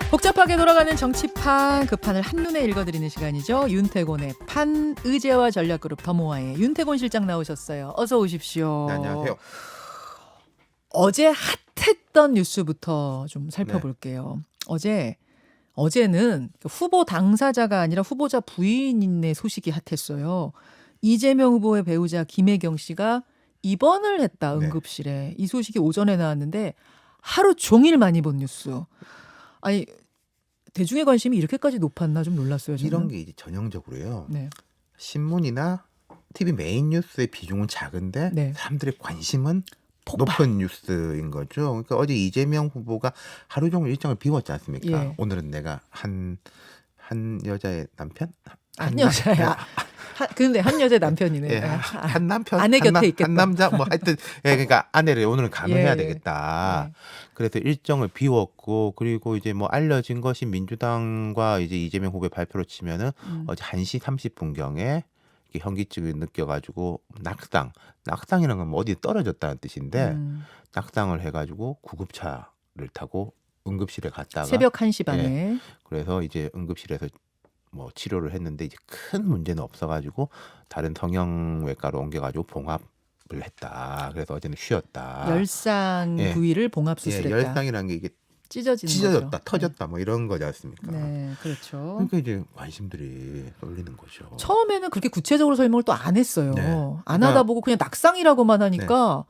복잡하게 돌아가는 정치판 그 판을 한눈에 읽어드리는 시간이죠. 윤태곤의 판 의제와 전략그룹 더모아의 윤태곤 실장 나오셨어요. 어서 오십시오. 네, 안녕하세요. 어제 핫했던 뉴스부터 좀 살펴볼게요. 어제는 후보 당사자가 아니라 후보자 부인의 소식이 핫했어요. 이재명 후보의 배우자 김혜경 씨가 입원을 했다, 응급실에. 이 소식이 오전에 나왔는데 하루 종일 많이 본 뉴스. 아니, 대중의 관심이 이렇게까지 높았나 좀 놀랐어요. 저는. 이런 게 이제 전형적으로요. 네. 신문이나 TV 메인 뉴스의 비중은 작은데 네. 사람들의 관심은 폭발. 높은 뉴스인 거죠. 그러니까 어제 이재명 후보가 하루 종일 일정을 비웠지 않습니까? 예. 오늘은 내가 한 여자의 남편? 한 여자야. 근데 한 여자 남편이네. 예, 한 남편, 아내 곁에 있겠다. 한 남자, 뭐 하여튼, 예, 그러니까 아내를 오늘은 감행해야 예, 되겠다. 예. 그래서 일정을 비웠고, 그리고 이제 뭐 알려진 것이 민주당과 이제 이재명 후보의 발표로 치면은 어제 1시 30분경에 현기증을 느껴가지고 낙상이라는 건 뭐 어디 떨어졌다는 뜻인데 낙상을 해가지고 구급차를 타고 응급실에 갔다가 새벽 1시 반에. 그래서 이제 응급실에서 뭐 치료를 했는데 이제 큰 문제는 없어가지고 다른 성형외과로 옮겨가지고 봉합을 했다. 그래서 어제는 쉬었다. 열상 예. 부위를 봉합 수술했다. 열상이라는 게 이게 찢어졌다, 거죠. 터졌다, 뭐 이런 거지 않습니까? 네, 그렇죠. 그러니까 이제 관심들이 쏠리는 거죠. 처음에는 그렇게 구체적으로 설명을 또 안 했어요. 네. 안 하다 그러니까- 보고 그냥 낙상이라고만 하니까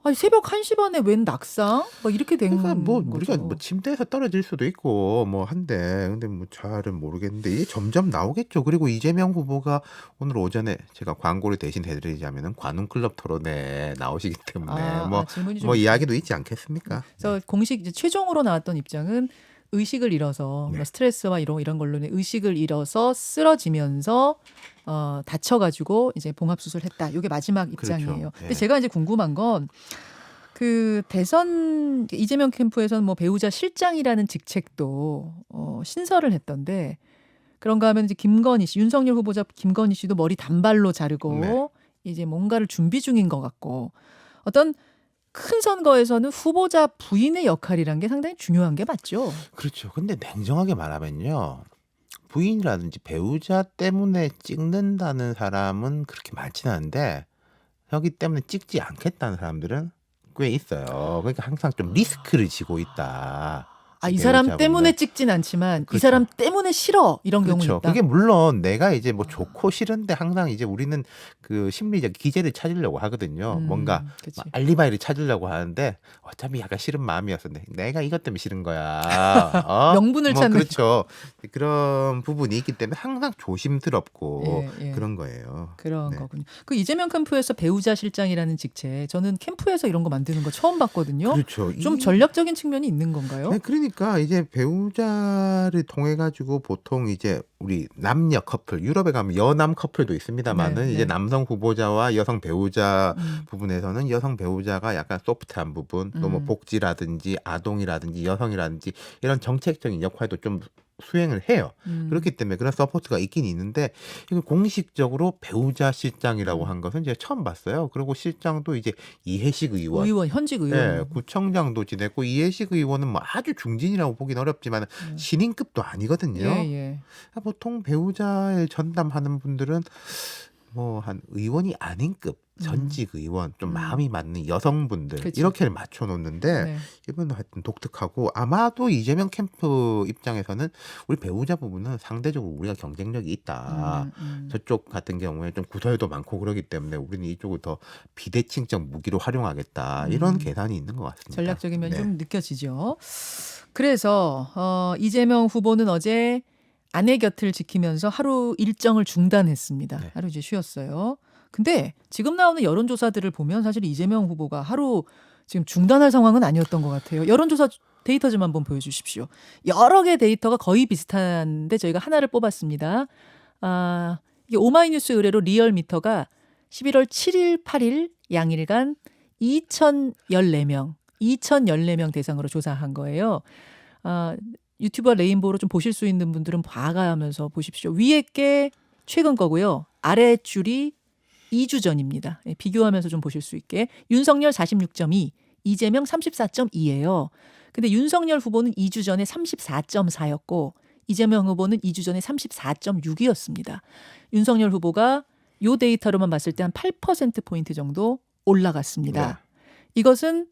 아니, 새벽 1시 반에 웬 낙상? 막 이렇게 된 그러니까 뭐 거죠. 우리가 뭐 침대에서 떨어질 수도 있고 뭐 한데 근데 뭐 잘은 모르겠는데 이게 점점 나오겠죠. 그리고 이재명 후보가 오늘 오전에 제가 광고를 대신 해드리자면은 관훈클럽 토론에 나오시기 때문에 질문이 좀 뭐 이야기도 있지 않겠습니까? 그래서 공식 이제 최종으로 나왔던 입장은 의식을 잃어서 네. 스트레스와 이런 걸로 의식을 잃어서 쓰러지면서 다쳐가지고 이제 봉합 수술했다. 이게 마지막 입장이에요. 그렇죠. 근데 네. 제가 이제 궁금한 건 그 대선 이재명 캠프에서는 뭐 배우자 실장이라는 직책도 신설을 했던데 그런가 하면 이제 김건희 씨, 윤석열 후보자 김건희 씨도 머리 단발로 자르고 네. 이제 뭔가를 준비 중인 것 같고 어떤 큰 선거에서는 후보자 부인의 역할이란 게 상당히 중요한 게 맞죠. 그렇죠. 근데 냉정하게 말하면요. 부인이라든지 배우자 때문에 찍는다는 사람은 그렇게 많지는 않은데 여기 때문에 찍지 않겠다는 사람들은 꽤 있어요. 그러니까 항상 좀 리스크를 지고 있다. 이 사람 배우자분들. 때문에 찍진 않지만 이 그렇죠. 사람 때문에 싫어 이런 경우 그렇죠. 있다. 그게 물론 내가 이제 뭐 좋고 싫은데 항상 이제 우리는 그 심리적 기제를 찾으려고 하거든요. 뭔가 그치. 막 알리바이를 찾으려고 하는데 어차피 약간 싫은 마음이었었는데 내가 이것 때문에 싫은 거야. 명분을 찾는 그렇죠. 그런 부분이 있기 때문에 항상 조심스럽고 예. 그런 거예요. 그런 네. 거군요. 그 이재명 캠프에서 배우자 실장이라는 직책 저는 캠프에서 이런 거 만드는 거 처음 봤거든요. 그렇죠. 좀 전략적인 측면이 있는 건가요? 네, 그러니까 이제 배우자를 통해 가지고 보통 이제 우리 남녀 커플 유럽에 가면 여남 커플도 있습니다만은 네, 이제 네. 남성 후보자와 여성 배우자 부분에서는 여성 배우자가 약간 소프트한 부분 또 뭐 복지라든지 아동이라든지 여성이라든지 이런 정책적인 역할도 좀 수행을 해요. 그렇기 때문에 그런 서포트가 있긴 있는데 이걸 공식적으로 배우자 실장이라고 한 것은 제가 처음 봤어요. 그리고 실장도 이제 이해식 의원 현직 의원. 네, 구청장도 지냈고 이해식 의원은 뭐 아주 중진이라고 보긴 어렵지만 신인급도 아니거든요. 예. 보통 배우자에 전담하는 분들은 뭐 한 의원이 아닌 급 전직 의원 좀 마음이 맞는 여성분들 그치. 이렇게 맞춰놓는데 네. 이분은 하여튼 독특하고 아마도 이재명 캠프 입장에서는 우리 배우자 부분은 상대적으로 우리가 경쟁력이 있다. 저쪽 같은 경우에 좀 구설도 많고 그러기 때문에 우리는 이쪽을 더 비대칭적 무기로 활용하겠다. 이런 계산이 있는 것 같습니다. 전략적인 면이 네. 좀 느껴지죠. 그래서 이재명 후보는 어제 아내 곁을 지키면서 하루 일정을 중단했습니다. 네. 하루 이제 쉬었어요. 근데 지금 나오는 여론조사들을 보면 사실 이재명 후보가 하루 지금 중단할 상황은 아니었던 것 같아요. 여론조사 데이터 좀 한번 보여주십시오. 여러 개 데이터가 거의 비슷한데 저희가 하나를 뽑았습니다. 이게 오마이뉴스 의뢰로 리얼미터가 11월 7일, 8일 양일간 2,014명 대상으로 조사한 거예요. 유튜버 레인보우로 좀 보실 수 있는 분들은 봐가면서 보십시오. 위에 게 최근 거고요. 아래 줄이 2주 전입니다. 비교하면서 좀 보실 수 있게. 윤석열 46.2, 이재명 34.2예요. 근데 윤석열 후보는 2주 전에 34.4였고 이재명 후보는 2주 전에 34.6이었습니다. 윤석열 후보가 요 데이터로만 봤을 때 한 8%포인트 정도 올라갔습니다. 네. 이것은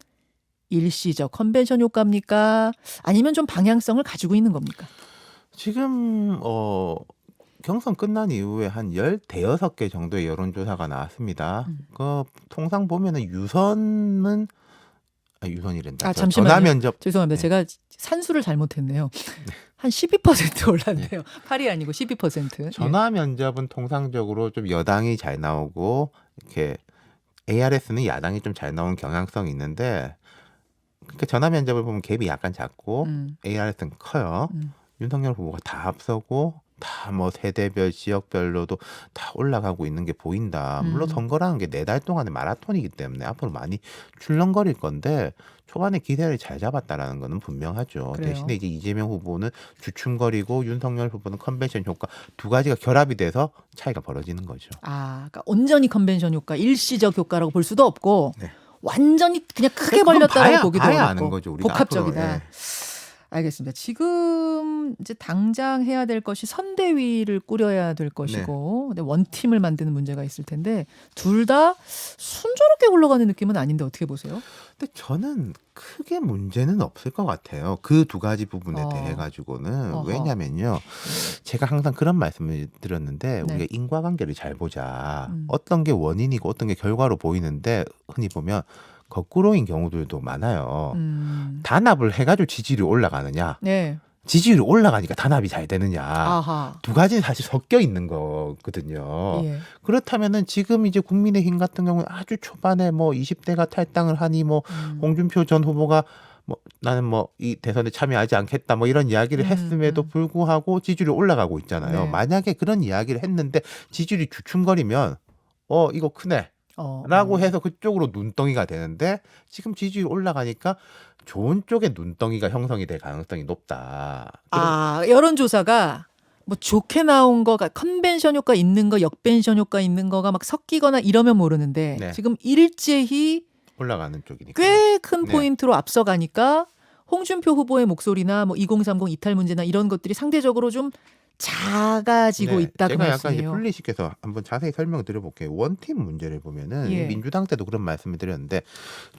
일시적 컨벤션 효과입니까? 아니면 좀 방향성을 가지고 있는 겁니까? 지금 경선 끝난 이후에 한 15개 정도의 여론조사가 나왔습니다. 그 통상 보면은 유선이란다. 잠시만요. 전화 면접. 죄송합니다. 네. 제가 산수를 잘못했네요. 한 12% 올랐네요. 8이 아니고 12%. 전화 면접은 통상적으로 좀 여당이 잘 나오고 이렇게 ARS는 야당이 좀 잘 나오는 경향성이 있는데 그러니까 전화 면접을 보면 갭이 약간 작고 ARS는 커요. 윤석열 후보가 다 앞서고 다 뭐 세대별 지역별로도 다 올라가고 있는 게 보인다. 물론 선거라는 게 4달 동안의 마라톤이기 때문에 앞으로 많이 출렁거릴 건데 초반에 기세를 잘 잡았다라는 거는 분명하죠. 그래요. 대신에 이제 이재명 후보는 주춤거리고 윤석열 후보는 컨벤션 효과 두 가지가 결합이 돼서 차이가 벌어지는 거죠. 그러니까 온전히 컨벤션 효과, 일시적 효과라고 볼 수도 없고 네. 완전히 그냥 크게 그건 벌렸다고 보기도 봐야 어렵고 아는 거죠. 우리가 복합적이다. 앞으로, 예. 알겠습니다. 지금 이제 당장 해야 될 것이 선대위를 꾸려야 될 것이고 근데 원팀을 만드는 문제가 있을 텐데 둘 다 순조롭게 굴러가는 느낌은 아닌데 어떻게 보세요? 근데 저는 크게 문제는 없을 것 같아요. 그 두 가지 부분에 어. 대해 가지고는. 어허. 왜냐면요. 제가 항상 그런 말씀을 드렸는데 네. 우리가 인과관계를 잘 보자. 어떤 게 원인이고 어떤 게 결과로 보이는데 흔히 보면 거꾸로인 경우들도 많아요. 단합을 해가지고 지지율이 올라가느냐, 네. 지지율이 올라가니까 단합이 잘 되느냐. 아하. 두 가지는 사실 섞여 있는 거거든요. 예. 그렇다면은 지금 이제 국민의힘 같은 경우는 아주 초반에 뭐 20대가 탈당을 하니 뭐 홍준표 전 후보가 뭐 나는 뭐 이 대선에 참여하지 않겠다 뭐 이런 이야기를 했음에도 불구하고 지지율이 올라가고 있잖아요. 네. 만약에 그런 이야기를 했는데 지지율이 주춤거리면 이거 크네. 어. 라고 해서 그쪽으로 눈덩이가 되는데 지금 지지율이 올라가니까 좋은 쪽에 눈덩이가 형성이 될 가능성이 높다. 여론조사가 뭐 좋게 나온 거가 컨벤션 효과 있는 거, 역벤션 효과 있는 거가 막 섞이거나 이러면 모르는데 네. 지금 일제히 올라가는 쪽이니까. 꽤 큰 네. 포인트로 앞서가니까 홍준표 후보의 목소리나 뭐 2030 이탈 문제나 이런 것들이 상대적으로 좀 작아지고 네, 있다 그 제가 약간 이제 말씀이에요. 분리시켜서 한번 자세히 설명을 드려볼게요. 원팀 문제를 보면은 예. 민주당 때도 그런 말씀을 드렸는데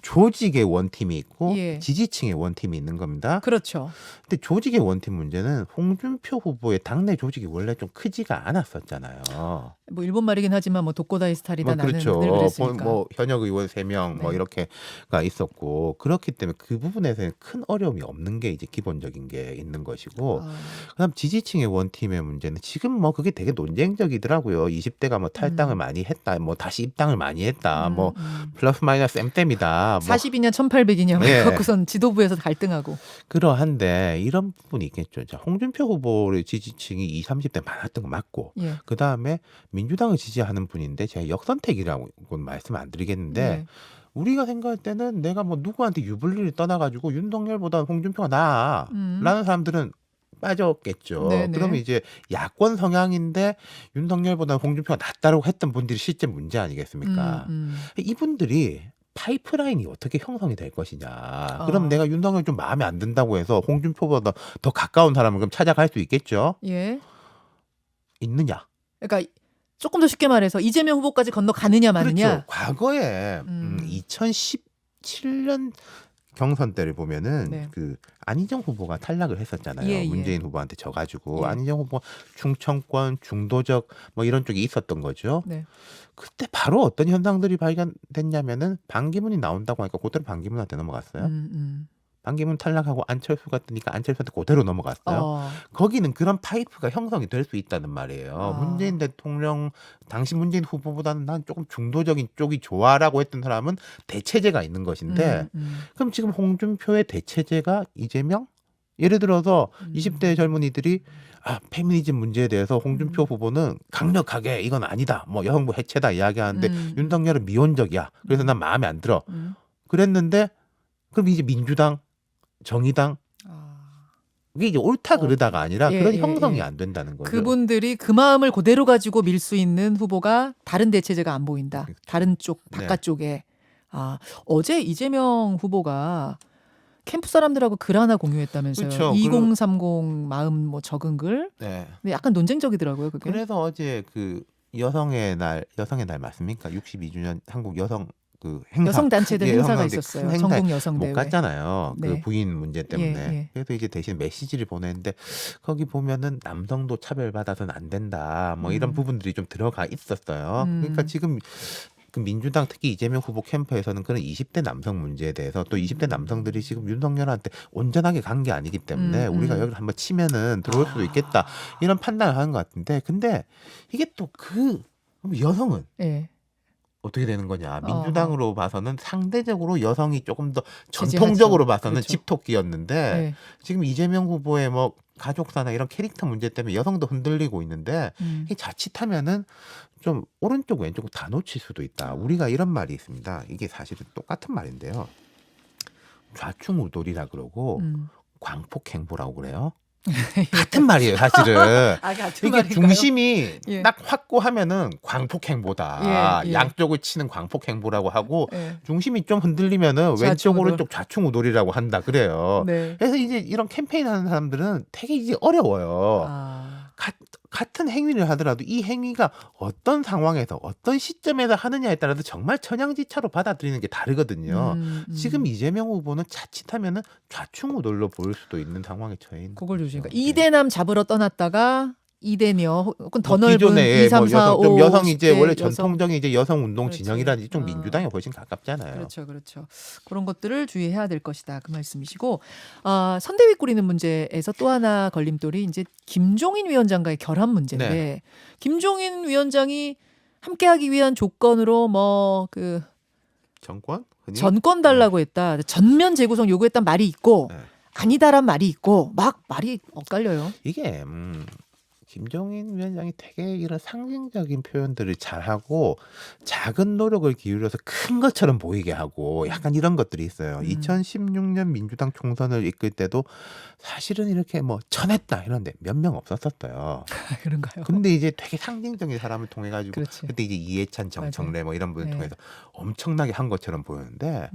조직의 원팀이 있고 예. 지지층의 원팀이 있는 겁니다. 그렇죠. 근데 조직의 원팀 문제는 홍준표 후보의 당내 조직이 원래 좀 크지가 않았었잖아요. 뭐 일본 말이긴 하지만 뭐 독고다이 스타일이다 뭐 그렇죠. 나는 늘 그랬으니까. 뭐 현역 의원 3명 뭐 네. 이렇게가 있었고 그렇기 때문에 그 부분에서는 큰 어려움이 없는 게 이제 기본적인 게 있는 것이고 그다음 지지층의 원팀의 문제는 지금 뭐 그게 되게 논쟁적이더라고요. 20대가 뭐 탈당을 많이 했다, 뭐 다시 입당을 많이 했다, 뭐 플러스 마이너스 쌤땜이다. 뭐 42년 1800이냐 예. 갖고선 지도부에서 갈등하고. 그러한데 이런 부분이 있겠죠. 자, 홍준표 후보의 지지층이 20, 30대 많았던 거 맞고 예. 그 다음에 민주당을 지지하는 분인데 제가 역선택이라고는 말씀 안 드리겠는데 예. 우리가 생각할 때는 내가 뭐 누구한테 유불리를 떠나가지고 윤석열보다 홍준표가 나아라는 사람들은 빠졌겠죠. 네네. 그러면 이제 야권 성향인데 윤석열보다 홍준표가 낫다라고 했던 분들이 실제 문제 아니겠습니까? 이분들이 파이프라인이 어떻게 형성이 될 것이냐. 그럼 내가 윤석열 좀 마음에 안 든다고 해서 홍준표보다 더 가까운 사람을 그럼 찾아갈 수 있겠죠? 예. 있느냐? 그러니까 조금 더 쉽게 말해서 이재명 후보까지 건너가느냐 마느냐. 그렇죠. 과거에 2017년 경선 때를 보면은 네. 그 안희정 후보가 탈락을 했었잖아요. 예, 예. 문재인 후보한테 져가지고 예. 안희정 후보가 충청권, 중도적 뭐 이런 쪽이 있었던 거죠. 네. 그때 바로 어떤 현상들이 발견됐냐면은 반기문이 나온다고 하니까 그대로 반기문한테 넘어갔어요. 반기문 탈락하고 안철수가 뜨니까 안철수한테 그대로 넘어갔어요. 거기는 그런 파이프가 형성이 될 수 있다는 말이에요. 문재인 대통령 당시 문재인 후보보다는 난 조금 중도적인 쪽이 좋아라고 했던 사람은 대체제가 있는 것인데 그럼 지금 홍준표의 대체제가 이재명? 예를 들어서 20대 젊은이들이 페미니즘 문제에 대해서 홍준표 후보는 강력하게 이건 아니다. 뭐 여성부 해체다 이야기하는데 윤석열은 미온적이야. 그래서 난 마음에 안 들어. 그랬는데 그럼 이제 민주당 정의당 이게 이제 옳다 그르다가 아니라 그런 형성이 안 된다는 거죠. 그분들이 그 마음을 그대로 가지고 밀 수 있는 후보가 다른 대체제가 안 보인다. 그렇죠. 다른 쪽 바깥쪽에. 어제 이재명 후보가 캠프 사람들하고 글 하나 공유했다면서요. 그쵸. 2030 마음 뭐 적은 글. 네. 근데 약간 논쟁적이더라고요, 그게. 그래서 어제 그 여성의 날 맞습니까? 62주년 한국 여성 그 행사 여성 단체들 크게 행사가 여성단체 있었어요. 큰 행사에 전국 여성 못 대회. 갔잖아요. 그 네. 부인 문제 때문에. 예. 그래서 이제 대신 메시지를 보냈는데 거기 보면은 남성도 차별받아서는 안 된다. 뭐 이런 부분들이 좀 들어가 있었어요. 그러니까 지금 그 민주당 특히 이재명 후보 캠프에서는 그런 20대 남성 문제에 대해서 또 20대 남성들이 지금 윤석열한테 온전하게 간 게 아니기 때문에 우리가 여기를 한번 치면은 들어올 수도 있겠다 이런 판단을 하는 것 같은데 근데 이게 또 그 여성은 예. 어떻게 되는 거냐. 민주당으로 봐서는 상대적으로 여성이 조금 더 지지하죠. 전통적으로 봐서는 그렇죠. 집토끼였는데 예. 지금 이재명 후보의 뭐 가족사나 이런 캐릭터 문제 때문에 여성도 흔들리고 있는데 이게 자칫하면은 좀 오른쪽 왼쪽 다 놓칠 수도 있다. 우리가 이런 말이 있습니다. 이게 사실은 똑같은 말인데요. 좌충우돌이라 그러고 광폭행보라고 그래요. 같은 말이에요, 사실은. 같은 이게 말인가요? 중심이 예. 딱 확고하면은 광폭행보다. 예. 양쪽을 치는 광폭행보라고 하고 예. 중심이 좀 흔들리면은 왼쪽 좌충우돌. 오른쪽 좌충우돌이라고 한다 그래요. 네. 그래서 이제 이런 캠페인 하는 사람들은 되게 이제 어려워요. 같은 행위를 하더라도 이 행위가 어떤 상황에서 어떤 시점에서 하느냐에 따라서 정말 천양지차로 받아들이는 게 다르거든요. 지금 이재명 후보는 자칫하면은 좌충우돌로 보일 수도 있는 상황에 처해 있는 그걸 거죠. 조심니까 이대남 잡으러 떠났다가 이대녀 혹은 더 뭐 넓은 기존에 2, 3, 4, 5, 좀 여성이 이제 10대 원래 여성. 전통적인 이제 여성 운동 그렇지. 진영이라든지 좀 민주당에 훨씬 가깝잖아요. 그렇죠. 그런 것들을 주의해야 될 것이다. 그 말씀이시고 선대위 꾸리는 문제에서 또 하나 걸림돌이 이제 김종인 위원장과의 결합 문제인데 네. 김종인 위원장이 함께하기 위한 조건으로 뭐 그 정권? 흔히? 전권 달라고 했다. 전면 재구성 요구했단 말이 있고 네. 아니다란 말이 있고 막 말이 엇갈려요. 이게 김종인 위원장이 되게 이런 상징적인 표현들을 잘하고 작은 노력을 기울여서 큰 것처럼 보이게 하고 약간 이런 것들이 있어요. 2016년 민주당 총선을 이끌 때도 사실은 이렇게 뭐 쳐냈다 이런데 몇 명 없었었어요. 그런가요? 근데 이제 되게 상징적인 사람을 통해 가지고 그렇지. 그때 이제 이해찬, 정청래 뭐 이런 분을 네. 통해서 엄청나게 한 것처럼 보였는데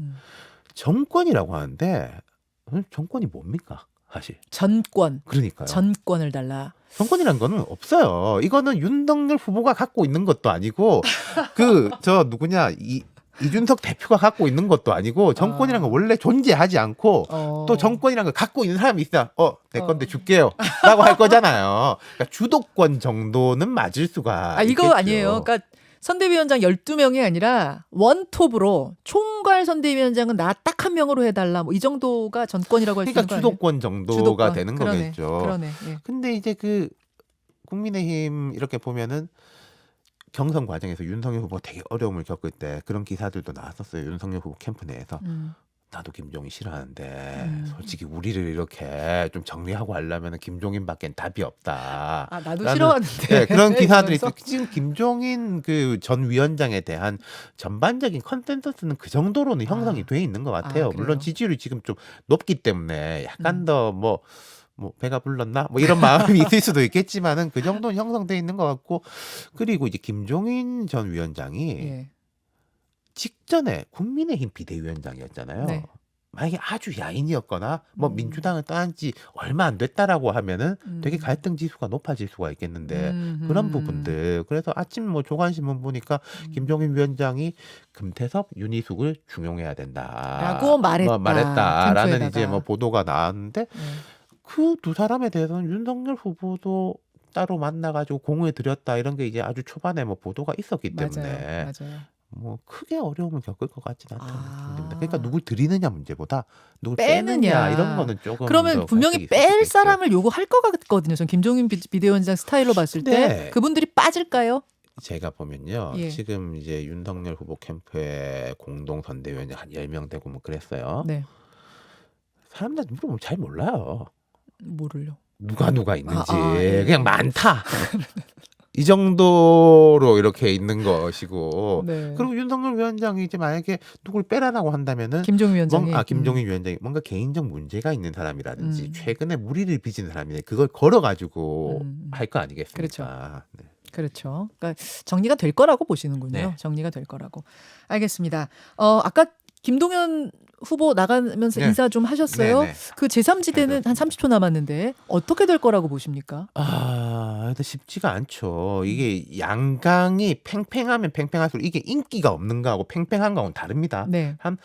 정권이라고 하는데 정권이 뭡니까? 사실. 전권. 그러니까요. 전권을 달라. 정권이란 거는 없어요. 이거는 윤석열 후보가 갖고 있는 것도 아니고 그 저 누구냐 이준석 대표가 갖고 있는 것도 아니고 정권이란 건 원래 존재하지 않고 또 정권이란 걸 갖고 있는 사람이 있어. 내 건데 줄게요라고 할 거잖아요. 그러니까 주도권 정도는 맞을 수가 이거 있겠죠. 아니에요. 그러니까 선대위원장 12명이 아니라 원톱으로 총괄 선대위원장은 나 딱 한 명으로 해달라. 뭐 이 정도가 전권이라고 할 수 있는 그러니까 거 아니에요? 주도권 정도가 주도권. 되는 그러네. 거겠죠. 그러네. 예. 근데 이제 그 국민의힘 이렇게 보면은 경선 과정에서 윤석열 후보 되게 어려움을 겪을 때 그런 기사들도 나왔었어요. 윤석열 후보 캠프 내에서 나도 김종인 싫어하는데 솔직히 우리를 이렇게 좀 정리하고 하려면 김종인밖엔 답이 없다. 나도 라는, 싫어하는데. 네, 그런 기사들이 이러면서? 있어요. 지금 김종인 그 전 위원장에 대한 전반적인 컨센서스는 그 정도로는 형성이 돼 있는 것 같아요. 그래요? 물론 지지율이 지금 좀 높기 때문에 약간 더 뭐 배가 불렀나? 뭐 이런 마음이 있을 수도 있겠지만은 그 정도는 형성돼 있는 것 같고 그리고 이제 김종인 전 위원장이 예. 직전에 국민의힘 비대위원장이었잖아요. 네. 만약에 아주 야인이었거나 뭐 민주당을 떠난 지 얼마 안 됐다라고 하면은 되게 갈등 지수가 높아질 수가 있겠는데 그런 부분들 그래서 아침 뭐 조간신문 보니까 김종인 위원장이 금태섭, 윤희숙을 중용해야 된다라고 말했다라는 캠프에다가. 이제 뭐 보도가 나왔는데 그 두 사람에 대해서는 윤석열 후보도 따로 만나가지고 공을 들였다 이런 게 이제 아주 초반에 뭐 보도가 있었기 때문에 맞아요. 뭐 크게 어려움을 겪을 것 같지는 않다는 느낌입니다. 그러니까 누굴 들이느냐 문제보다 누굴 빼느냐. 빼느냐 이런 거는 조금 그러면 더 분명히 갈등이 뺄 있을 수 있겠죠. 사람을 요구할 것 같거든요. 전 김종인 비대위원장 스타일로 봤을 때 네. 그분들이 빠질까요? 제가 보면요. 예. 지금 이제 윤석열 후보 캠프에 공동 선대위원장 한 10명 되고 뭐 그랬어요. 네. 사람들 물어보면 잘 몰라요. 뭐를요? 누가 있는지 예. 그냥 많다. 이 정도로 이렇게 있는 것이고 네. 그리고 윤석열 위원장이 이제 만약에 누굴 빼라라고 한다면은 김종인 위원장이 김종인 위원장이 뭔가 개인적 문제가 있는 사람이라든지 최근에 무리를 빚은 사람이 그걸 걸어가지고 할 거 아니겠습니까? 그렇죠. 네. 그렇죠. 그러니까 정리가 될 거라고 보시는군요. 네. 정리가 될 거라고. 알겠습니다. 아까 김동연 후보 나가면서 네. 인사 좀 하셨어요? 네, 네. 그 제3지대는 한 30초 남았는데 어떻게 될 거라고 보십니까? 근데 쉽지가 않죠. 이게 양강이 팽팽하면 팽팽할수록 이게 인기가 없는 거하고 팽팽한 거하고는 다릅니다. 네. 한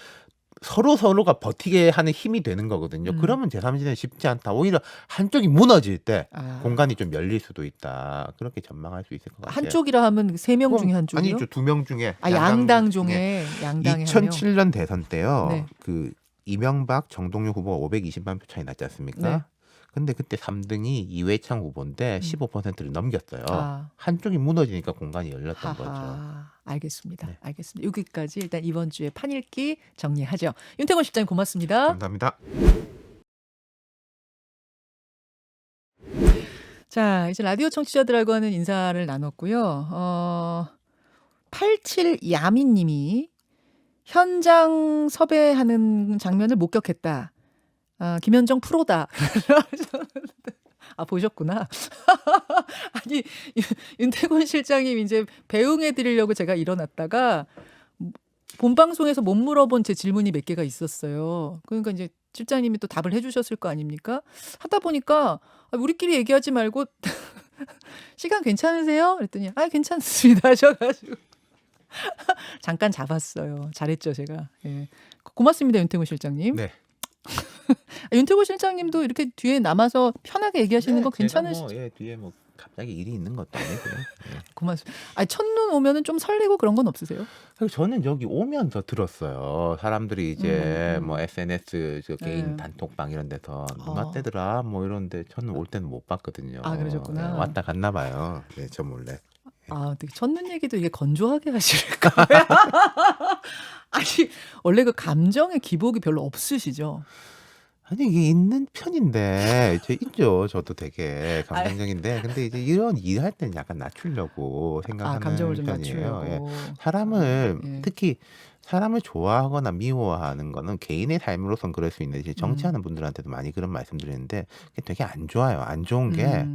서로가 버티게 하는 힘이 되는 거거든요. 음. 그러면 제3지대는 쉽지 않다. 오히려 한쪽이 무너질 때 아. 공간이 좀 열릴 수도 있다. 그렇게 전망할 수 있을 것 같아요. 한쪽이라 하면 3명 중에 한쪽이요? 아니죠. 2명 중에. 아, 양당 중에 양당에 한 명. 2007년 대선 때요. 네. 그 이명박 정동영 후보가 520만 표 차이 났지 않습니까? 네. 근데 그때 3등이 이회창 후보인데 15%를 넘겼어요. 아. 한쪽이 무너지니까 공간이 열렸던 거죠. 하하. 알겠습니다. 네. 알겠습니다. 여기까지 일단 이번 주에 판읽기 정리하죠. 윤태곤 실장님 고맙습니다. 감사합니다. 자, 이제 라디오 청취자들하고는 인사를 나눴고요. 87야미님이 현장 섭외하는 장면을 목격했다. 김현정 프로다. 아, 보셨구나. 아니, 윤태곤 실장님 이제 배웅해 드리려고 제가 일어났다가 본방송에서 못 물어본 제 질문이 몇 개가 있었어요. 그러니까 이제 실장님이 또 답을 해주셨을 거 아닙니까? 하다 보니까 우리끼리 얘기하지 말고 시간 괜찮으세요? 그랬더니 괜찮습니다 하셔가지고 잠깐 잡았어요. 잘했죠 제가. 예. 고맙습니다 윤태곤 실장님. 네. 윤태곤 실장님도 이렇게 뒤에 남아서 편하게 얘기하시는 거 괜찮으시죠? 뒤에 뭐 갑자기 일이 있는 것도 아니고요. 고맙습니다. 첫눈 오면은 좀 설레고 그런 건 없으세요? 그리고 저는 여기 오면서 들었어요. 사람들이 이제 뭐 SNS 저 개인 네. 단톡방 이런 데서 누나 떼더라 뭐 이런데 저는 올 때는 못 봤거든요. 아, 그러셨구나. 왔다 갔나 봐요. 네, 저 몰래. 되게 첫눈 얘기도 이게 건조하게 하실까? 아니 원래 그 감정의 기복이 별로 없으시죠? 아니 이게 있는 편인데 있죠. 저도 되게 감정적인데 근데 이제 이런 일할 때는 약간 낮추려고 생각하는 감정을 좀 편이에요. 예. 낮추려고. 사람을 예. 특히 사람을 좋아하거나 미워하는 거는 개인의 삶으로선 그럴 수 있는데 정치하는 분들한테도 많이 그런 말씀드리는데 그게 되게 안 좋아요. 안 좋은 게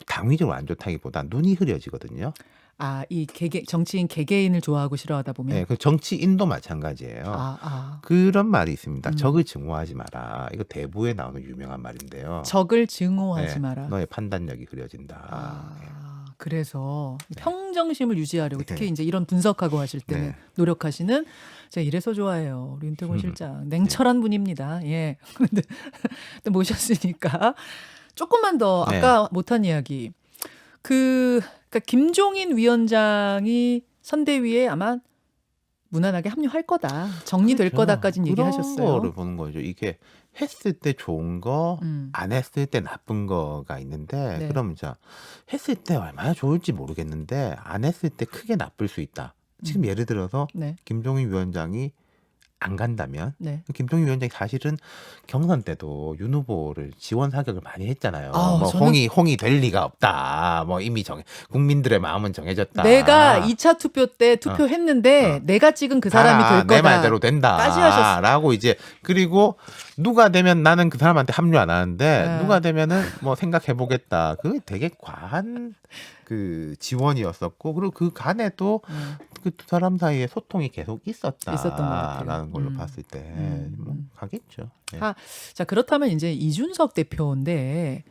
당위적으로 안 좋다기보다 눈이 흐려지거든요. 이 정치인 개개인을 좋아하고 싫어하다 보면. 네, 그 정치인도 마찬가지예요. 아. 그런 말이 있습니다. 적을 증오하지 마라. 이거 대부에 나오는 유명한 말인데요. 적을 증오하지 네, 마라. 너의 판단력이 흐려진다. 그래서 네. 평정심을 유지하려고 특히 네. 이제 이런 분석하고 하실 때는 네. 노력하시는 제가 이래서 좋아해요. 우리 윤태곤 실장 냉철한 분입니다. 예. 근데 또 모셨으니까 조금만 더 네. 아까 못한 이야기. 그러니까 김종인 위원장이 선대위에 아마 무난하게 합류할 거다. 정리될 그렇죠. 거다까지는 얘기하셨어요. 그런 거를 보는 거죠. 이게 했을 때 좋은 거, 안 했을 때 나쁜 거가 있는데 네. 그럼 자 했을 때 얼마나 좋을지 모르겠는데 안 했을 때 크게 나쁠 수 있다. 지금 예를 들어서 네. 김종인 위원장이 안 간다면 네. 김종인 위원장이 사실은 경선 때도 윤 후보를 지원 사격을 많이 했잖아요. 뭐 저는 홍이 될 리가 없다. 뭐 이미 국민들의 마음은 정해졌다. 내가 2차 투표 때 투표했는데 내가 찍은 그 사람이 될 거다. 내 말대로 된다. 까지 하셨어요. 라고 이제 그리고 누가 되면 나는 그 사람한테 합류 안 하는데 누가 되면은 뭐 생각해 보겠다. 그게 되게 과한 그 지원이었었고 그리고 그 간에도 그 두 사람 사이에 소통이 계속 있었던 것 같아요. 있었다라는 걸로 봤을 때 뭐 가겠죠. 네. 자, 그렇다면 이제 이준석 대표인데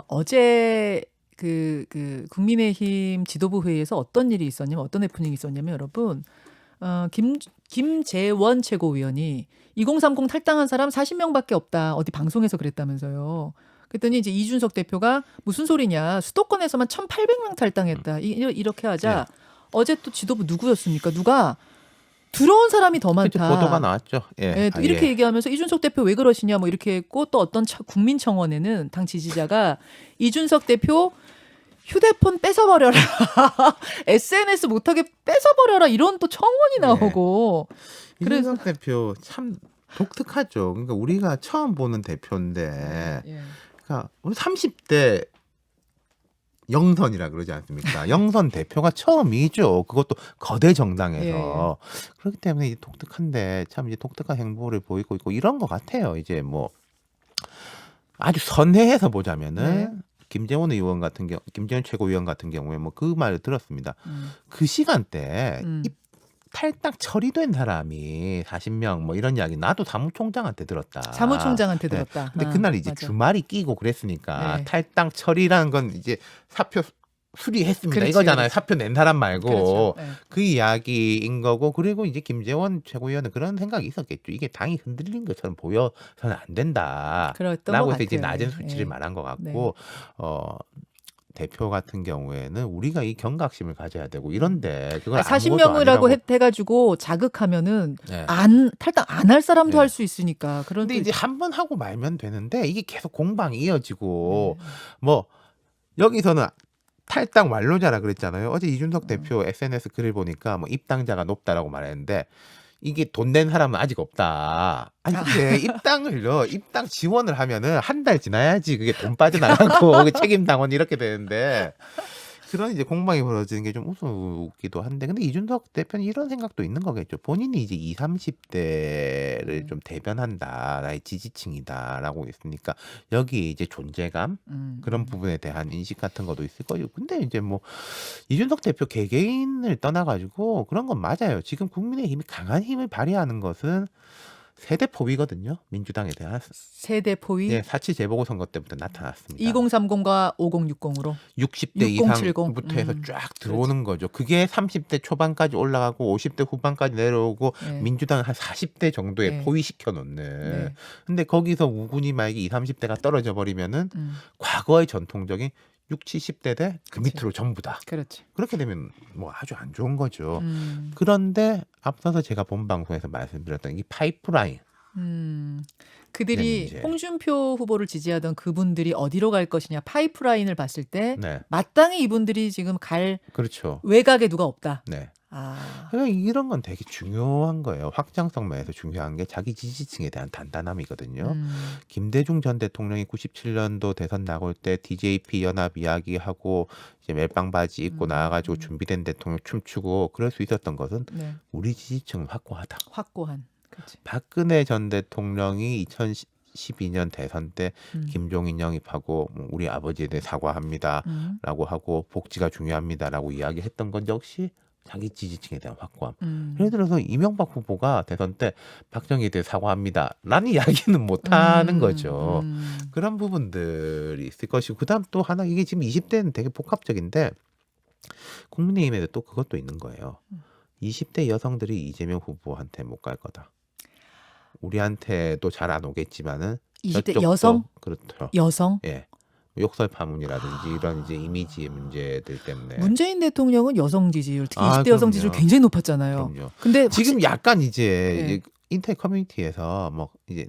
어제 그 국민의힘 지도부 회의에서 어떤 일이 있었냐면 어떤 해프닝이 있었냐면 여러분 김재원 최고위원이 2030 탈당한 사람 40명밖에 없다. 어디 방송에서 그랬다면서요. 그랬더니 이제 이준석 대표가 무슨 소리냐. 수도권에서만 1,800명 탈당했다. 이렇게 하자. 어제 또 지도부 누구였습니까? 누가 들어온 사람이 더 많다. 보도가 나왔죠. 예. 또 이렇게 얘기하면서 이준석 대표 왜 그러시냐 뭐 이렇게 했고 또 어떤 국민청원에는 당 지지자가 이준석 대표 휴대폰 뺏어버려라. SNS 못하게 뺏어버려라. 이런 또 청원이 나오고. 그래서 이준석 대표 참 독특하죠. 그러니까 우리가 처음 보는 대표인데 그러니까 30대 영선이라 그러지 않습니까? 영선 대표가 처음이죠. 그것도 거대 정당에서. 그렇기 때문에 이제 독특한데 참 이제 독특한 행보를 보이고 있고 이런 것 같아요. 이제 뭐 아주 선회해서 보자면은 김재원 최고위원 같은 경우에 뭐 그 말을 들었습니다. 그 시간대 탈당 처리된 사람이 40명 뭐 이런 이야기 나도 사무총장한테 들었다. 사무총장한테 네. 들었다. 근데 아, 그날 이제 맞아. 주말이 끼고 그랬으니까 네. 탈당 처리라는 건 이제 사표 수리했습니다 그렇지, 이거잖아요. 그렇지. 사표 낸 사람 말고 그렇죠. 네. 그 이야기인 거고 그리고 이제 김재원 최고위원은 그런 생각이 있었겠죠. 이게 당이 흔들린 것처럼 보여서는 안 된다라고 그랬던 것 해서 이제 같아요. 낮은 예. 수치를 예. 말한 것 네. 같고 대표 같은 경우에는 우리가 이 경각심을 가져야 되고 이런데 그걸 아무것도 40명이라고 아니라고. 해가지고 자극하면은 네. 탈당 안 할 사람도 네. 할 수 있으니까. 그런 근데 또 이제 한 번 하고 말면 되는데 이게 계속 공방이 이어지고 네. 뭐 여기서는 탈당 완료자라 그랬잖아요. 어제 이준석 대표 SNS 글을 보니까 뭐 입당자가 높다라고 말했는데 이게 돈 낸 사람은 아직 없다. 아니 근데 입당 지원을 하면은 한 달 지나야지 그게 돈 빠져나가고 그 책임 당원 이렇게 되는데 그런 이제 공방이 벌어지는 게 좀 우스우기도 한데 근데 이준석 대표는 이런 생각도 있는 거겠죠. 본인이 이제 20, 30대를 좀 대변한다. 나의 지지층이다라고 있으니까 여기 이제 존재감 그런 부분에 대한 인식 같은 것도 있을 거고. 근데 이제 뭐 이준석 대표 개개인을 떠나가지고 그런 건 맞아요. 지금 국민의힘이 강한 힘을 발휘하는 것은 세대 포위거든요. 민주당에 대한. 세대 포위 네, 4.7 재보궐선거 때부터 나타났습니다. 2030과 5060으로 60대 6070. 이상부터 해서 쫙 들어오는 거죠. 그게 30대 초반까지 올라가고 50대 후반까지 내려오고 네. 민주당은 한 40대 정도에 네. 포위시켜 놓는. 네. 근데 거기서 우군이 만약에 20, 30대가 떨어져 버리면은 과거의 전통적인 60, 70대 대 그 그치. 밑으로 전부 다. 그렇지. 그렇게 되면 뭐 아주 안 좋은 거죠. 음. 그런데 앞서서 제가 본 방송에서 말씀드렸던 이 파이프라인. 그들이 문제. 홍준표 후보를 지지하던 그분들이 어디로 갈 것이냐 파이프라인을 봤을 때 네. 마땅히 이분들이 지금 갈 그렇죠. 외곽에 누가 없다. 네. 아, 그러니까 이런 건 되게 중요한 거예요. 확장성 면에서 중요한 게 자기 지지층에 대한 단단함이거든요. 김대중 전 대통령이 97년도 대선 나올 때 DJP 연합 이야기하고 이제 멜빵 바지 입고 나와가지고 준비된 대통령 춤추고 그럴 수 있었던 것은 네. 우리 지지층은 확고하다. 확고한. 그렇지. 박근혜 전 대통령이 2012년 대선 때 김종인 영입하고 뭐 우리 아버지에 대해 사과합니다라고 하고 복지가 중요합니다라고 이야기했던 건 역시 자기 지지층에 대한 확고함. 예를 들어서 이명박 후보가 대선 때 박정희에 대해 사과합니다라는 이야기는 못하는 거죠. 그런 부분들이 있을 것이고 그다음 또 하나 이게 지금 20대는 되게 복합적인데 국민의힘에도 또 그것도 있는 거예요. 20대 여성들이 이재명 후보한테 못 갈 거다. 우리한테도 잘 안 오겠지만은 20대 저쪽도 여성? 그렇죠. 여성? 예. 욕설 파문이라든지 이런 이제 이미지의 문제들 때문에 문재인 대통령은 여성 지지율, 특히 아, 20대 여성 지지율 그럼요. 굉장히 높았잖아요. 그럼요. 근데 지금 약간 네. 이제 인터넷 커뮤니티에서 뭐 이제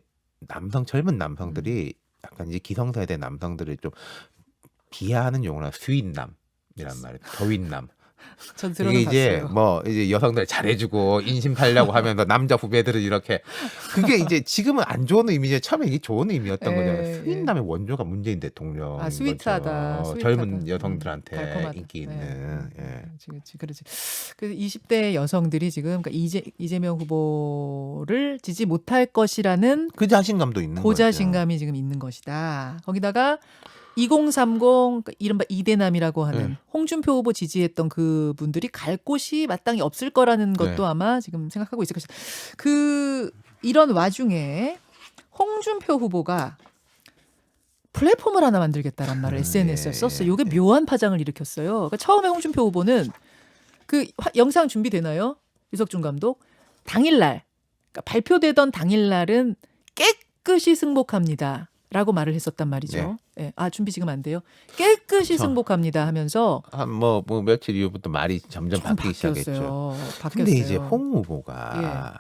젊은 남성들이 약간 이제 기성세대 남성들을 좀 비하하는 용어라 스윗남이란 말이에요. 더윗남. 전 이게 들어는 이제 봤어요. 뭐 이제 여성들 잘해주고 인심 팔려고 하면서 남자 후배들은 이렇게 그게 이제 지금은 안 좋은 의미죠. 처음에 이게 좋은 의미였던 예, 거잖아요. 예. 스윗남의 원조가 문재인 대통령. 아, 스윗하다. 스윗하다. 젊은 여성들한테 달콤하다. 인기 있는. 네. 예. 그렇지. 그래서 20대 여성들이 지금 그러니까 이재명 후보를 지지 못할 것이라는 그 자신감도 있는 거죠. 고자신감이 지금 있는 것이다. 거기다가 2030 이른바 이대남이라고 하는 네. 홍준표 후보 지지했던 그분들이 갈 곳이 마땅히 없을 거라는 것도 네. 아마 지금 생각하고 있을 것이다. 이런 와중에 홍준표 후보가 플랫폼을 하나 만들겠다란 말을 SNS에 썼어요. 이게 묘한 파장을 일으켰어요. 그러니까 처음에 홍준표 후보는 그 영상 준비되나요? 유석준 감독 당일날 그러니까 발표되던 당일날은 깨끗이 승복합니다. 라고 말을 했었단 말이죠. 네. 아 준비 지금 안 돼요. 깨끗이 그쵸. 승복합니다 하면서 뭐 며칠 이후부터 말이 점점 바뀌기 시작했죠. 바뀌었어요. 근데 이제 홍 후보가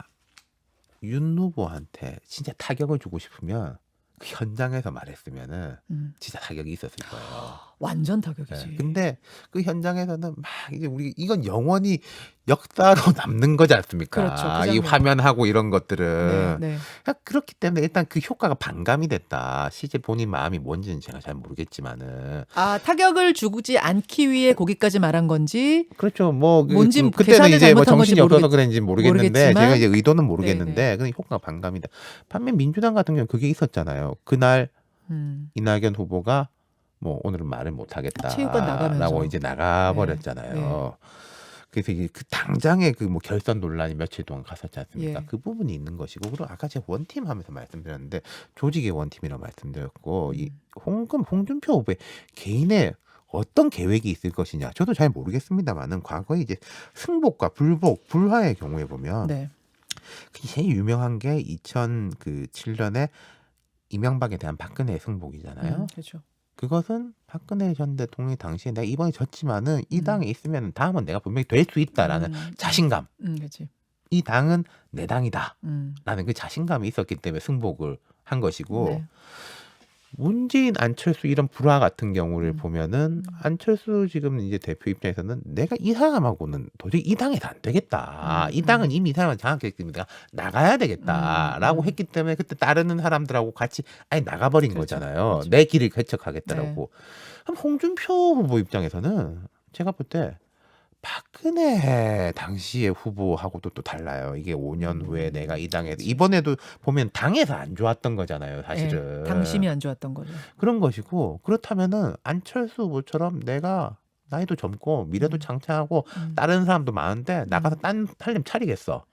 윤 후보한테 진짜 타격을 주고 싶으면 그 현장에서 말했으면은 진짜 타격이 있었을 거예요. 완전 타격이지. 네. 근데 그 현장에서는 막 이제 우리 이건 영원히 역사로 남는 거지 않습니까? 그렇죠. 그 이 장면. 화면하고 이런 것들은 네. 그러니까 그렇기 때문에 일단 그 효과가 반감이 됐다. 실제 본인 마음이 뭔지는 제가 잘 모르겠지만은 아 타격을 주지 않기 위해 거기까지 말한 건지 그렇죠. 뭐 뭔지 그때는 계산을 이제 뭐 잘못한 정신이 건지 없어서 그랬는지 모르겠는데 모르겠지만 제가 이제 의도는 모르겠는데 네네. 그냥 효과가 반감이다. 반면 민주당 같은 경우는 그게 있었잖아요. 그날 이낙연 후보가 뭐 오늘은 말을 못 체육관 나가면서. 하겠다라고 이제 나가버렸잖아요. 네. 그래서 이게 그 당장의 그 뭐 결선 논란이 며칠 동안 갔었지 않습니까? 예. 그 부분이 있는 것이고, 그리고 아까 제가 원팀 하면서 말씀드렸는데 조직의 원팀이라고 말씀드렸고, 이 홍준표 후보의 개인의 어떤 계획이 있을 것이냐, 저도 잘 모르겠습니다만은 과거에 이제 승복과 불복, 불화의 경우에 보면 네. 제일 유명한 게 2007년에 이명박에 대한 박근혜의 승복이잖아요. 그렇죠. 그것은 박근혜 전 대통령이 당시에 내가 이번에 졌지만은 이 당에 있으면 다음은 내가 분명히 될 수 있다라는 자신감. 그렇지. 이 당은 내 당이다. 음. 라는 그 자신감이 있었기 때문에 승복을 한 것이고, 네. 문재인, 안철수 이런 불화 같은 경우를 보면은 안철수 지금 이제 대표 입장에서는 내가 이 사람하고는 도저히 이 당에서 안 되겠다. 이 당은 이미 이 사람을 장악했기 때문에 내가 나가야 되겠다라고 했기 때문에 그때 따르는 사람들하고 같이 아예 나가버린 그렇죠. 거잖아요. 그렇죠. 내 길을 개척하겠다라고. 네. 그럼 홍준표 후보 입장에서는 제가 볼 때 박근혜 당시의 후보하고도 또 달라요. 이게 5년 후에 내가 이 당에서 이번에도 보면 당에서 안 좋았던 거잖아요, 사실은. 당심이 안 좋았던 거죠. 그런 것이고, 그렇다면은 안철수 후보처럼 내가 나이도 젊고 미래도 창창하고 다른 사람도 많은데 나가서 딴 살림 차리겠어.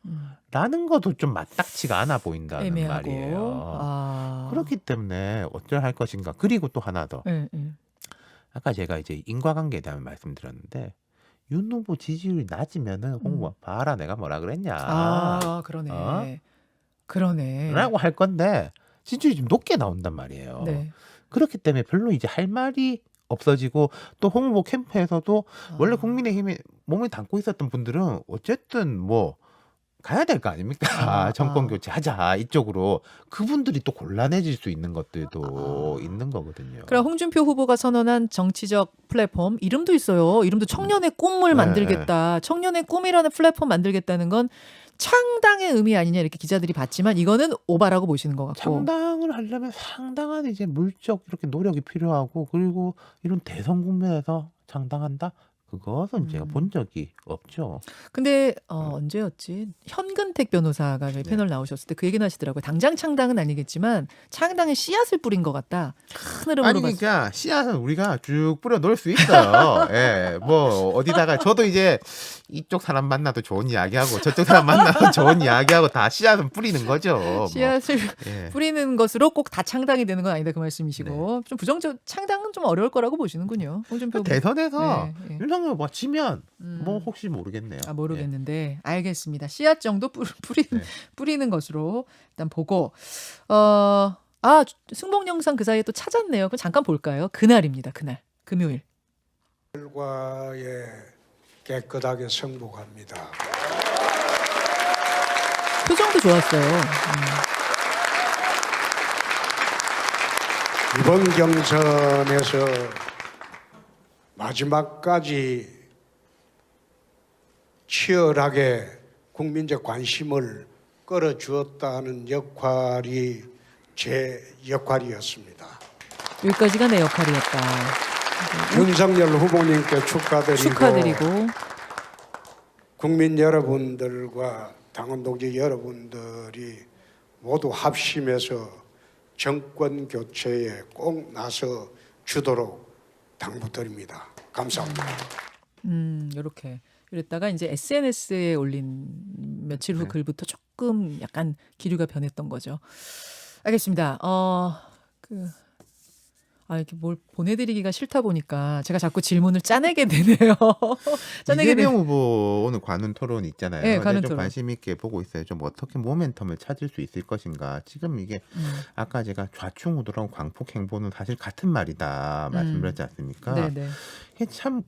라는 것도 좀 마땅치가 않아 보인다는 애매하고. 말이에요. 그렇기 때문에 어쩔 할 것인가. 그리고 또 하나 더. 아까 제가 이제 인과관계에 대한 말씀드렸는데, 윤 후보 지지율이 낮으면은 홍보 봐라 내가 뭐라 그랬냐. 그러네. 어? 그러네. 라고 할 건데 지지율이 좀 높게 나온단 말이에요. 네. 그렇기 때문에 별로 이제 할 말이 없어지고, 또 홍 후보 캠프에서도 원래 국민의힘에 몸을 담고 있었던 분들은 어쨌든 뭐 가야 될 거 아닙니까? 정권 교체하자 이쪽으로. 그분들이 또 곤란해질 수 있는 것들도 있는 거거든요. 그럼 홍준표 후보가 선언한 정치적 플랫폼, 이름도 있어요. 이름도 청년의 꿈을 만들겠다. 청년의 꿈이라는 플랫폼 만들겠다는 건 창당의 의미 아니냐 이렇게 기자들이 봤지만 이거는 오바라고 보시는 것 같고. 창당을 하려면 상당한 이제 물적 이렇게 노력이 필요하고, 그리고 이런 대선 국면에서 창당한다? 그것은 제가 본 적이 없죠. 근데 언제였지? 현근택 변호사가 저희 패널 나오셨을 때 그 얘기는 하시더라고요. 당장 창당은 아니겠지만 창당의 씨앗을 뿌린 것 같다. 큰 흐름으로 아니 그러니까 씨앗은 우리가 쭉 뿌려 놓을 수 있어요. 예, 뭐 어디다가 저도 이제 이쪽 사람 만나도 좋은 이야기하고 저쪽 사람 만나도 좋은 이야기하고 다 씨앗은 뿌리는 거죠. 뭐. 씨앗을 예. 뿌리는 것으로 꼭 다 창당이 되는 건 아니다 그 말씀이시고 좀 부정적 창당은 좀 어려울 거라고 보시는군요. 홍준표 후보. 대선에서 네. 윤석열 뭐 지면 뭐 혹시 모르겠네요. 모르겠는데 알겠습니다. 씨앗 정도 뿌리는 것으로 일단 보고 승복 영상 그 사이에 또 찾았네요. 그럼 잠깐 볼까요? 그날입니다. 그날 금요일. 결과에 깨끗하게 승복합니다. 표정도 좋았어요. 이번 경선에서 마지막까지 치열하게 국민적 관심을 끌어주었다는 역할이 제 역할이었습니다. 여기까지가 내 역할이었다. 윤석열 후보님께 축하드리고 국민 여러분들과 당원 동지 여러분들이 모두 합심해서 정권 교체에 꼭 나서 주도록 당부드립니다. 감사합니다. 이렇게 이랬다가 이제 SNS에 올린 며칠 후 글부터 조금 약간 기류가 변했던 거죠. 알겠습니다. 이렇게 뭘 보내드리기가 싫다 보니까 제가 자꾸 질문을 짜내게 되네요. 이재명 후보 오늘 관훈 토론 있잖아요. 네, 관훈 좀 토론. 관심 있게 보고 있어요. 좀 어떻게 모멘텀을 찾을 수 있을 것인가. 지금 이게 아까 제가 좌충우돌하고 광폭 행보는 사실 같은 말이다 말씀드렸지 않습니까? 네네. 이게 참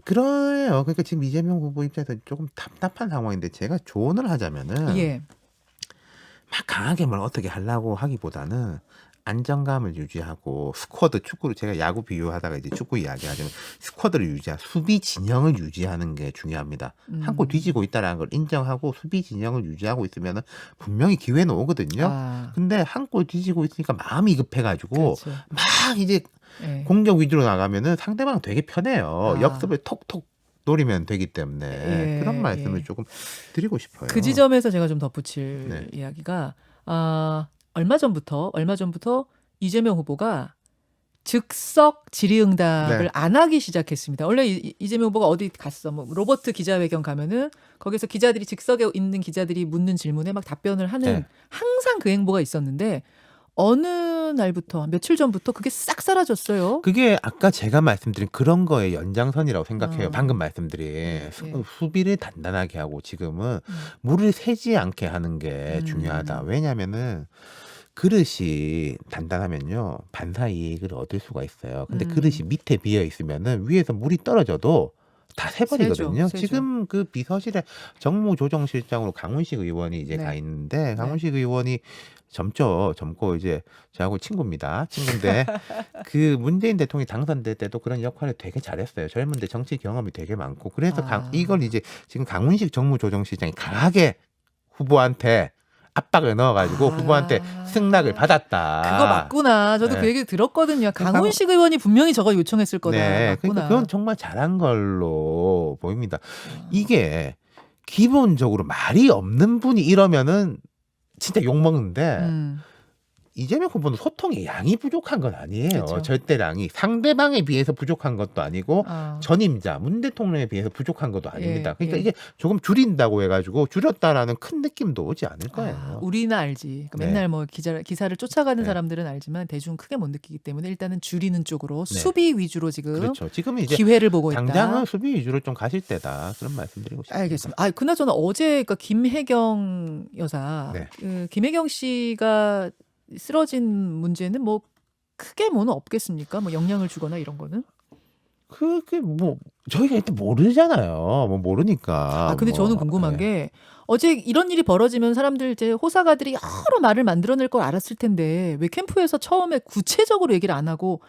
그래요. 그러니까 지금 이재명 후보 입장에서 조금 답답한 상황인데, 제가 조언을 하자면은 예. 막 강하게 뭘 어떻게 하려고 하기보다는 안정감을 유지하고 스쿼드, 축구를 제가 야구 비유하다가 이제 축구 이야기하자면 스쿼드를 유지하고 수비 진영을 유지하는 게 중요합니다. 한 골 뒤지고 있다는 걸 인정하고 수비 진영을 유지하고 있으면 분명히 기회는 오거든요. 근데 한 골 뒤지고 있으니까 마음이 급해가지고 그렇죠. 막 이제 공격 위주로 나가면은 상대방 되게 편해요. 역습을 톡톡 노리면 되기 때문에 그런 말씀을 조금 드리고 싶어요. 그 지점에서 제가 좀 덧붙일 이야기가 얼마 전부터 이재명 후보가 즉석 질의응답을 네. 안 하기 시작했습니다. 원래 이재명 후보가 어디 갔어, 뭐 로버트 기자회견 가면은 거기서 기자들이 즉석에 있는 기자들이 묻는 질문에 막 답변을 하는 네. 항상 그 행보가 있었는데 어느 날부터 며칠 전부터 그게 싹 사라졌어요. 그게 아까 제가 말씀드린 그런 거의 연장선이라고 생각해요. 어. 방금 말씀드린 네. 수비를 단단하게 하고 지금은 물을 새지 않게 하는 게 중요하다. 왜냐면은 그릇이 단단하면요 반사 이익을 얻을 수가 있어요. 근데 그릇이 밑에 비어 있으면은 위에서 물이 떨어져도 다 새버리거든요. 새죠. 지금 그 비서실에 정무조정실장으로 강훈식 의원이 이제 네. 가 있는데 강훈식 의원이 젊고 이제 저하고 친구인데 그 문재인 대통령이 당선될 때도 그런 역할을 되게 잘했어요. 젊은데 정치 경험이 되게 많고 그래서 이걸 이제 지금 강훈식 정무조정실장이 강하게 후보한테 압박을 넣어가지고 후보한테 승낙을 받았다. 그거 맞구나. 저도 네. 그 얘기 들었거든요. 강훈식 의원이 분명히 저거 요청했을 거다. 네, 맞구나. 그러니까 그건 정말 잘한 걸로 보입니다. 이게 기본적으로 말이 없는 분이 이러면은 진짜 욕 먹는데 이재명 후보는 소통의 양이 부족한 건 아니에요. 그렇죠. 절대량이 상대방에 비해서 부족한 것도 아니고 전임자 문 대통령에 비해서 부족한 것도 아닙니다. 그러니까 이게 조금 줄인다고 해가지고 줄였다라는 큰 느낌도 오지 않을 거예요. 우리는 알지. 네. 맨날 뭐 기사를 쫓아가는 네. 사람들은 알지만 대중 크게 못 느끼기 때문에 일단은 줄이는 쪽으로 네. 수비 위주로 지금 그렇죠. 지금 이제 기회를 보고 있다. 당장은 수비 위주로 좀 가실 때다. 그런 말씀드리고 싶습니다. 알겠습니다. 그나저나 어제 그러니까 김혜경 여사, 네. 그 김혜경 씨가 쓰러진 문제는 뭐 크게 뭐는 없겠습니까? 뭐 영향을 주거나 이런 거는? 그게 뭐 저희가 일단 모르잖아요. 뭐 모르니까. 근데 뭐, 저는 궁금한 네. 게 어제 이런 일이 벌어지면 사람들 이제 호사가들이 여러 말을 만들어낼 걸 알았을 텐데 왜 캠프에서 처음에 구체적으로 얘기를 안 하고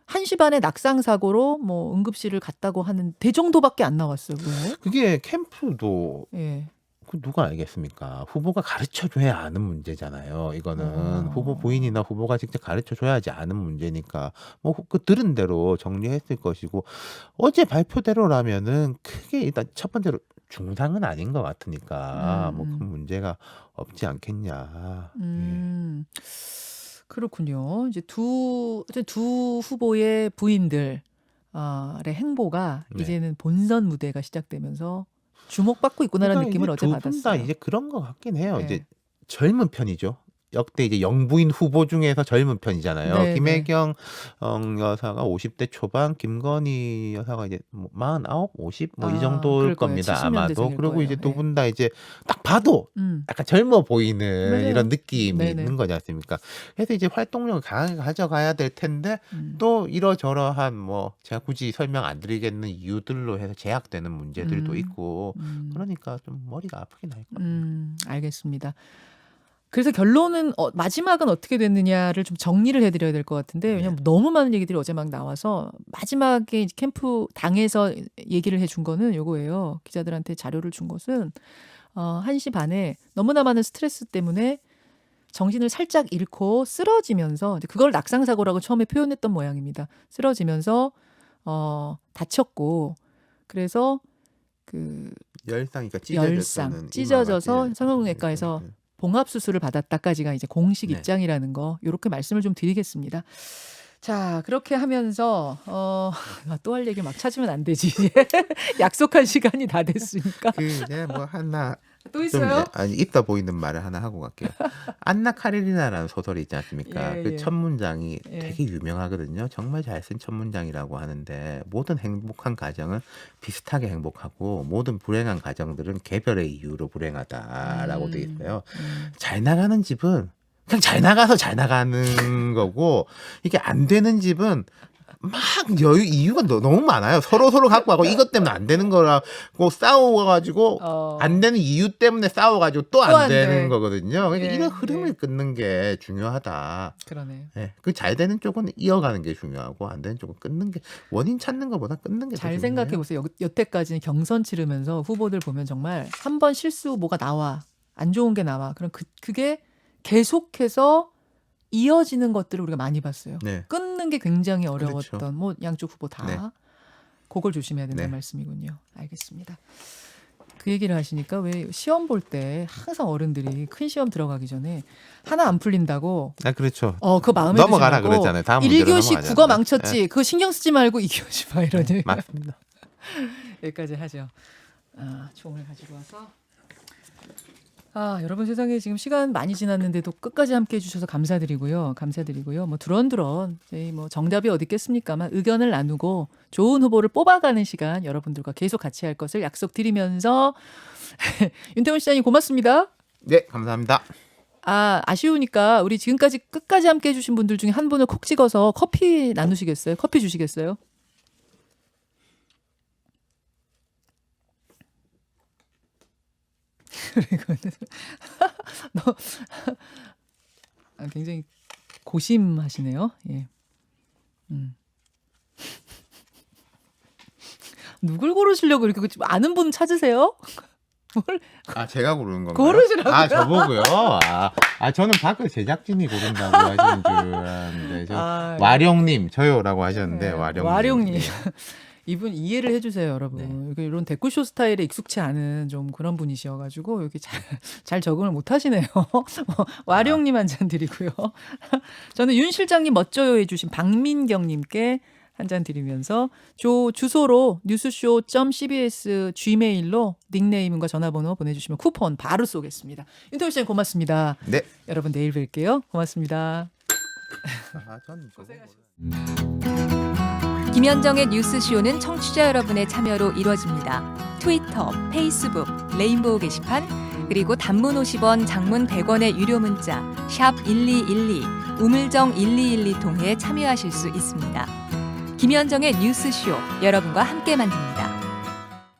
1시 반에 낙상 사고로 뭐 응급실을 갔다고 하는 대정도밖에 안 나왔어요. 왜? 그게 캠프도 예. 그 누가 알겠습니까? 후보가 가르쳐줘야 아는 문제잖아요. 이거는 후보 부인이나 후보가 직접 가르쳐줘야지 아는 문제니까 뭐 그 들은 대로 정리했을 것이고 어제 발표대로라면은 크게 일단 첫 번째로 중상은 아닌 것 같으니까 뭐 큰 문제가 없지 않겠냐. 그렇군요. 이제 두 후보의 부인들의 행보가 네. 이제는 본선 무대가 시작되면서 주목받고 있구나라는 그러니까 느낌을 이제 어제 두 분 다 받았어요. 이제 그런 것 같긴 해요. 네. 이제 젊은 편이죠. 역대 이제 영부인 후보 중에서 젊은 편이잖아요. 네, 김혜경 여사가 50대 초반, 김건희 여사가 이제 뭐 49, 50 뭐 이 정도일 그럴 거예요. 겁니다. 70년대생일 아마도. 그리고 거예요. 이제 두 네. 분 다 이제 딱 봐도 약간 젊어 보이는 맞아요. 이런 느낌이 네네. 있는 거지 않습니까? 그래서 이제 활동력을 강하게 가져가야 될 텐데 또 이러저러한 뭐 제가 굳이 설명 안 드리겠는 이유들로 해서 제약되는 문제들도 있고 그러니까 좀 머리가 아프긴 할 거예요. 알겠습니다. 그래서 결론은 마지막은 어떻게 됐느냐를 좀 정리를 해드려야 될 것 같은데 왜냐면 너무 많은 얘기들이 어제 막 나와서 마지막에 캠프 당에서 얘기를 해준 거는 요거예요. 기자들한테 자료를 준 것은 1시 반에 너무나 많은 스트레스 때문에 정신을 살짝 잃고 쓰러지면서 이제 그걸 낙상사고라고 처음에 표현했던 모양입니다. 쓰러지면서 다쳤고 그래서 그 열상이니까 찢어져서 성형외과에서 봉합 수술을 받았다까지가 이제 공식 네. 입장이라는 거 이렇게 말씀을 좀 드리겠습니다. 자 그렇게 하면서 또 할 얘기 막 찾으면 안 되지. 약속한 시간이 다 됐으니까. 그네 뭐 하나 또 좀 있어요? 아니 있다 보이는 말을 하나 하고 갈게요. 안나 카레리나라는 소설이 있지 않습니까? 예, 그 예. 첫 문장이 예. 되게 유명하거든요. 정말 잘 쓴 첫 문장이라고 하는데 모든 행복한 가정은 비슷하게 행복하고 모든 불행한 가정들은 개별의 이유로 불행하다라고 돼 있어요. 잘 나가는 집은 그냥 잘 나가서 잘 나가는 거고 이게 안 되는 집은 막 이유가 너무 많아요. 서로 갖고 가고 이것 때문에 안 되는 거라고 싸워가지고 안 되는 이유 때문에 싸워가지고 또 안 되는 거거든요. 그러니까 예, 이런 흐름을 예. 끊는 게 중요하다. 그러네요. 예, 그 잘 되는 쪽은 이어가는 게 중요하고 안 되는 쪽은 끊는 게 원인 찾는 것보다 끊는 게 더 잘 중요해요. 생각해 보세요. 여태까지는 경선 치르면서 후보들 보면 정말 한 번 실수 뭐가 나와 안 좋은 게 나와. 그럼 그게 계속해서 이어지는 것들을 우리가 많이 봤어요. 네. 끊는 게 굉장히 어려웠던 그렇죠. 뭐 양쪽 후보 다 네. 그걸 조심해야 된다는 네. 말씀이군요. 알겠습니다. 그 얘기를 하시니까 왜 시험 볼 때 항상 어른들이 큰 시험 들어가기 전에 하나 안 풀린다고 아 그렇죠. 그 마음에 넘어가라 드지 말고 그랬잖아요. 다음 문제로 1교시 넘어가잖아요. 국어 망쳤지. 그거 신경 쓰지 말고 2교시 봐 이러니. 맞습니다. 여기까지 하죠. 총을 가지고 와서 여러분 세상에 지금 시간 많이 지났는데도 끝까지 함께 해주셔서 감사드리고요. 뭐 두런두런 저희 뭐 정답이 어디 있겠습니까만 의견을 나누고 좋은 후보를 뽑아가는 시간 여러분들과 계속 같이 할 것을 약속드리면서 윤태원 시장님 고맙습니다. 네, 감사합니다. 아쉬우니까 우리 지금까지 끝까지 함께 해주신 분들 중에 한 분을 콕 찍어서 커피 나누시겠어요? 커피 주시겠어요? 굉장히 고심하시네요. 예. 누굴 고르시려고 이렇게 아는 분 찾으세요? 뭘 제가 고르는 건가요? 고르시라고요? 저보고요. 저는 밖에 제작진이 고른다고 하시는 줄 알았는데 와룡님 저요라고 하셨는데 와룡님. 네. 이분 이해를 해주세요, 여러분. 네. 이런 데코쇼 스타일에 익숙치 않은 좀 그런 분이셔가지고 여기 잘 적응을 못하시네요. 와룡님 한 잔 드리고요. 저는 윤 실장님 멋져요 해주신 박민경님께 한 잔 드리면서 주소로 뉴스쇼.cbs gmail로 닉네임과 전화번호 보내주시면 쿠폰 바로 쏘겠습니다. 윤태호 씨님 고맙습니다. 네. 여러분 내일 뵐게요. 고맙습니다. 김현정의 뉴스쇼는 청취자 여러분의 참여로 이루어집니다. 트위터, 페이스북, 레인보우 게시판, 그리고 단문 50원, 장문 100원의 유료 문자 샵 1212, 우물정 1212 통해 참여하실 수 있습니다. 김현정의 뉴스쇼 여러분과 함께 만듭니다.